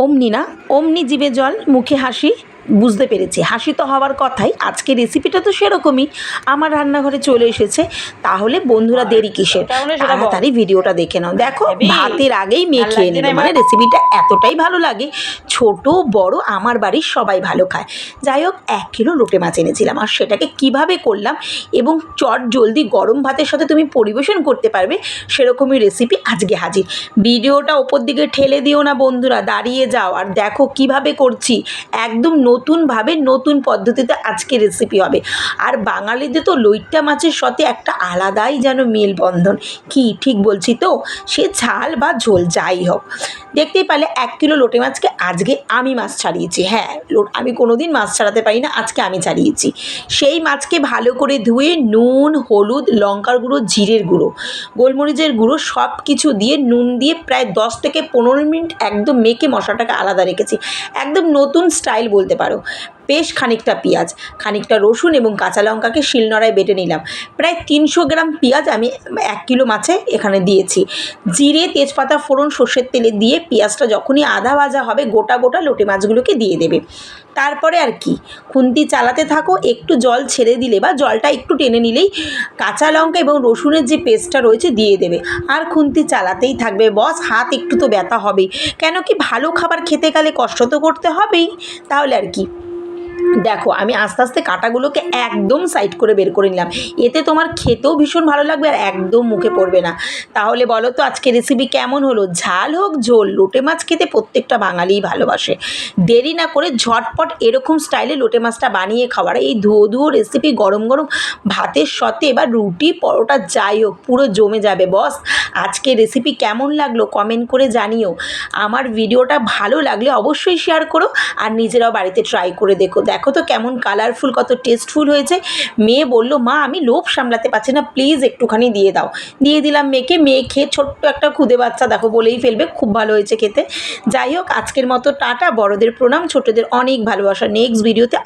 অমনি না, অমনি জিভে জল মুখে হাসি। বুঝতে পেরেছি, হাসি তো হওয়ার কথাই। আজকে রেসিপিটা তো সেরকমই আমার রান্নাঘরে চলে এসেছে। তাহলে বন্ধুরা দেরি কিসের, তাড়াতাড়ি ভিডিওটা দেখে নাও। দেখো ভাতের আগেই মেয়ে খেয়ে নিল, মানে রেসিপিটা এতটাই ভালো লাগে, ছোট বড় আমার বাড়ির সবাই ভালো খায়। যাই হোক, 1 কিলো লোটে মাছ এনেছিলাম, আর সেটাকে কিভাবে করলাম এবং চট জলদি গরম ভাতের সাথে তুমি পরিবেশন করতে পারবে সেরকমই রেসিপি আজকে হাজির। ভিডিওটা ওপর দিকে ঠেলে দিও না বন্ধুরা, দাঁড়িয়ে যাও আর দেখো কিভাবে করছি। একদম নতুনভাবে নতুন পদ্ধতিতে আজকে রেসিপি হবে। আর বাঙালিদের তো লইট্টা মাছের সাথে একটা আলাদাই যেন মেলবন্ধন। কি ঠিক বলছি তো? সে ঝাল বা ঝোল যাই হোক, দেখতেই পারলে 1 কিলো লোটে মাছকে আজকে আমি মাছ ছাড়িয়েছি। হ্যাঁ, আমি কোনোদিন মাছ ছাড়াতে পারি না, আজকে আমি ছাড়িয়েছি। সেই মাছকে ভালো করে ধুয়ে নুন, হলুদ, লঙ্কার গুঁড়ো, জিরের গুঁড়ো, গোলমরিচের গুঁড়ো সব কিছু দিয়ে নুন দিয়ে প্রায় 10 থেকে 15 মিনিট একদম মেখে মশলাটাকে আলাদা রেখেছি। একদম নতুন স্টাইল বলতে পারো। বেশ খানিকটা পেঁয়াজ, খানিকটা রসুন এবং কাঁচা লঙ্কাকে শিলনোড়ায় বেটে নিলাম। প্রায় 300 গ্রাম পেঁয়াজ আমি 1 কিলো মাছে এখানে দিয়েছি। জিরে, তেজপাতা ফোড়ন সর্ষের তেলে দিয়ে পেঁয়াজটা যখনই আধা ভাজা হবে গোটা গোটা লোটে মাছগুলোকে দিয়ে দেবে। তারপরে আর কি, খুন্তি চালাতে থাকো, একটু জল ছেড়ে দিলে বা জলটা একটু টেনে নিলেই কাঁচা লঙ্কা এবং রসুনের যে পেস্টটা রয়েছে দিয়ে দেবে। আর খুন্তি চালাতেই থাকবে বস, হাত একটু তো ব্যথা হবেই, কেন কি ভালো খাবার খেতে গেলে কষ্ট তো করতে হবেই। তাহলে আর কি, দেখো আমি আস্তে আস্তে কাঁটাগুলোকে একদম সাইড করে বের করে নিলাম। এতে তোমার খেতেও ভীষণ ভালো লাগবে আর একদম মুখে পড়বে না। তাহলে বলো তো আজকে রেসিপি কেমন হলো? ঝাল হোক ঝোল, লোটে মাছ খেতে প্রত্যেকটা বাঙালিই ভালোবাসে। দেরি না করে ঝটপট এরকম স্টাইলে লোটে মাছটা বানিয়ে খাওয়ার এই ধুয়ো ধুয়ো রেসিপি গরম গরম ভাতের সাথে বা রুটি পরোটা যাই হোক পুরো জমে যাবে বস। আজকে রেসিপি কেমন লাগলো কমেন্ট করে জানিও। আমার ভিডিওটা ভালো লাগলে অবশ্যই শেয়ার করো আর নিজেরাও বাড়িতে ট্রাই করে দেখো। দেখো তো কেমন কালারফুল, কত টেস্টফুল হয়েছে। মেয়ে বললো মা আমি লোভ সামলাতে পারছি না, প্লিজ একটুখানি দিয়ে দাও। দিয়ে দিলাম মেয়েকে। মেয়ে খেয়ে ছোট্ট একটা খুদে বাচ্চা দেখো বলেই ফেলবে, খুব ভালো হয়েছে খেতে। যাই হোক, আজকের মতো টাটা। বড়দের প্রণাম, ছোটদের অনেক ভালোবাসা। নেক্সট ভিডিওতে